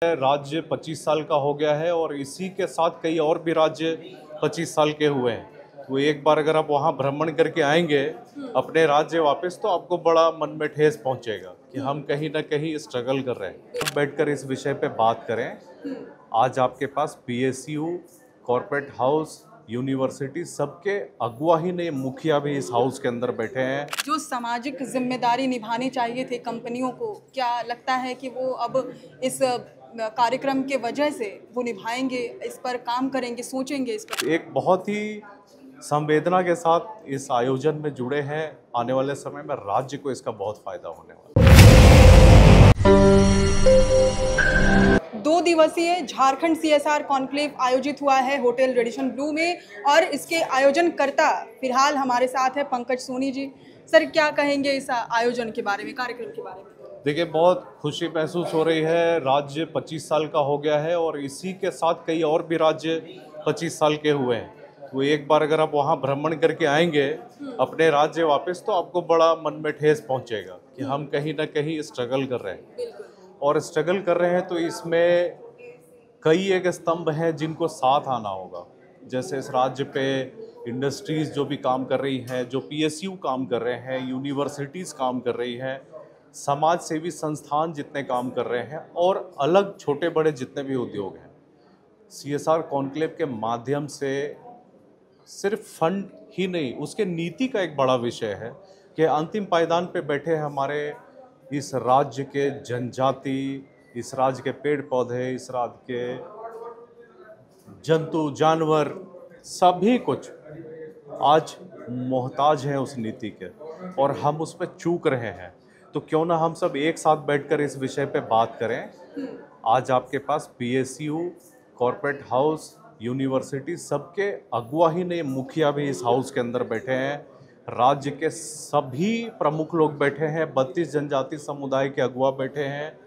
राज्य 25 साल का हो गया है और इसी के साथ कई और भी राज्य 25 साल के हुए हैं। तो एक बार अगर आप वहाँ भ्रमण करके आएंगे अपने राज्य वापस, तो आपको बड़ा मन में ठेस पहुँचेगा कि हम कहीं ना कहीं स्ट्रगल कर रहे हैं। बैठकर इस विषय पे बात करें। आज आपके पास पीएसयू, कॉर्पोरेट हाउस, यूनिवर्सिटी, सबके अगुवा ही नहीं, मुखिया भी इस हाउस के अंदर बैठे हैं। जो सामाजिक जिम्मेदारी निभानी चाहिए थे कंपनियों को, क्या लगता है कि वो अब इस कार्यक्रम के वजह से वो निभाएंगे, इस पर काम करेंगे, सोचेंगे इस पर? एक बहुत ही संवेदना के साथ इस आयोजन में जुड़े हैं। आने वाले समय में राज्य को इसका बहुत फायदा होने वाला है। 2 दिवसीय झारखंड सीएसआर कॉन्क्लेव आयोजित हुआ है होटल रेडिसन ब्लू में, और इसके आयोजनकर्ता फिलहाल हमारे साथ है पंकज सोनी जी। सर, क्या कहेंगे इस आयोजन के बारे में, कार्यक्रम के बारे में? देखिए, बहुत खुशी महसूस हो रही है। राज्य 25 साल का हो गया है और इसी के साथ कई और भी राज्य 25 साल के हुए हैं। तो एक बार अगर आप वहाँ भ्रमण करके आएंगे अपने राज्य वापस, तो आपको बड़ा मन में ठेस पहुँचेगा कि हम कहीं ना कहीं स्ट्रगल कर रहे हैं। और स्ट्रगल कर रहे हैं तो इसमें कई एक स्तंभ हैं जिनको साथ आना होगा। जैसे इस राज्य पे इंडस्ट्रीज़ जो भी काम कर रही हैं, जो पीएसयू काम कर रहे हैं, यूनिवर्सिटीज़ काम कर रही हैं, समाज सेवी संस्थान जितने काम कर रहे हैं, और अलग छोटे बड़े जितने भी उद्योग हैं, सीएसआर कॉन्क्लेव के माध्यम से सिर्फ फंड ही नहीं, उसके नीति का एक बड़ा विषय है कि अंतिम पायदान पे बैठे हैं हमारे इस राज्य के जनजाति, इस राज्य के पेड़ पौधे, इस राज्य के जंतु जानवर, सभी कुछ आज मोहताज हैं उस नीति के, और हम उस पर चूक रहे हैं। तो क्यों ना हम सब एक साथ बैठकर इस विषय पे बात करें। आज आपके पास पीएसयू, कॉर्पोरेट हाउस, यूनिवर्सिटी, सबके अगुवा ही नहीं, मुखिया भी इस हाउस के अंदर बैठे हैं। राज्य के सभी प्रमुख लोग बैठे हैं, 32 जनजाति समुदाय के अगुवा बैठे हैं,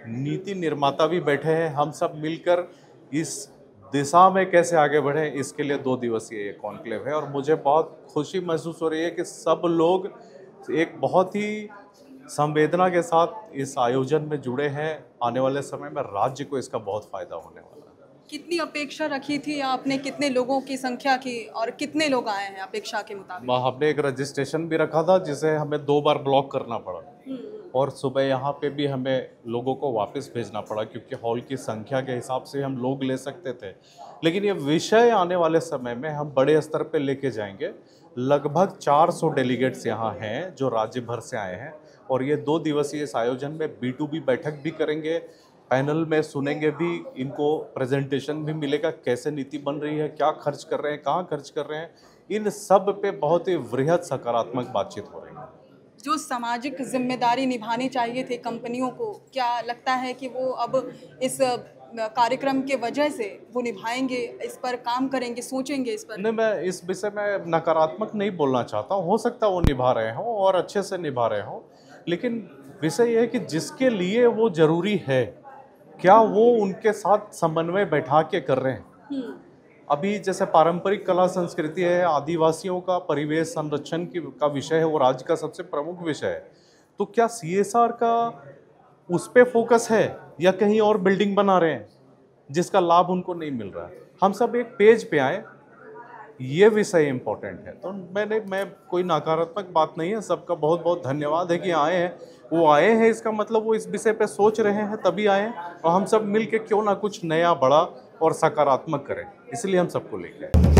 नीति निर्माता भी बैठे हैं। हम सब मिलकर इस दिशा में कैसे आगे बढ़े, इसके लिए 2 दिवसीय ये कॉन्क्लेव है। और मुझे बहुत खुशी महसूस हो रही है कि सब लोग एक बहुत ही संवेदना के साथ इस आयोजन में जुड़े हैं। आने वाले समय में राज्य को इसका बहुत फायदा होने वाला है। कितनी अपेक्षा रखी थी आपने, कितने लोगों की संख्या की, और कितने लोग आए हैं अपेक्षा के मुताबिक? हमने एक रजिस्ट्रेशन भी रखा था जिसे हमें 2 बार ब्लॉक करना पड़ा, और सुबह यहाँ पे भी हमें लोगों को वापस भेजना पड़ा, क्योंकि हॉल की संख्या के हिसाब से हम लोग ले सकते थे। लेकिन ये विषय आने वाले समय में हम बड़े स्तर पे लेके जाएंगे। लगभग 400 डेलीगेट्स यहाँ हैं जो राज्य भर से आए हैं, और ये 2 दिवसीय इस आयोजन में B2B बैठक भी करेंगे, पैनल में सुनेंगे भी, इनको प्रेजेंटेशन भी मिलेगा, कैसे नीति बन रही है, क्या खर्च कर रहे हैं, कहाँ खर्च कर रहे हैं। इन सब पे बहुत ही वृहद सकारात्मक बातचीत हो रही है। जो सामाजिक जिम्मेदारी निभानी चाहिए थे कंपनियों को, क्या लगता है कि वो अब इस कार्यक्रम के वजह से वो निभाएंगे, इस पर काम करेंगे, सोचेंगे इस पर? नहीं, मैं इस विषय में नकारात्मक नहीं बोलना चाहता हूँ। हो सकता है वो निभा रहे हों और अच्छे से निभा रहे हों, लेकिन विषय ये है कि जिसके लिए वो जरूरी है, क्या वो उनके साथ समन्वय बैठा के कर रहे हैं। अभी जैसे पारंपरिक कला संस्कृति है, आदिवासियों का परिवेश संरक्षण का विषय है, वो राज्य का सबसे प्रमुख विषय है। तो क्या सीएसआर का उस पे फोकस है, या कहीं और बिल्डिंग बना रहे हैं जिसका लाभ उनको नहीं मिल रहा है। हम सब एक पेज पे आए, ये विषय इम्पोर्टेंट है। तो मैं कोई नकारात्मक बात नहीं है, सबका बहुत बहुत धन्यवाद है कि आए हैं। वो आए हैं, इसका मतलब वो इस विषय पे सोच रहे हैं, तभी आए हैं। और हम सब मिल के क्यों ना कुछ नया, बड़ा और सकारात्मक करें, इसलिए हम सबको लेके आए।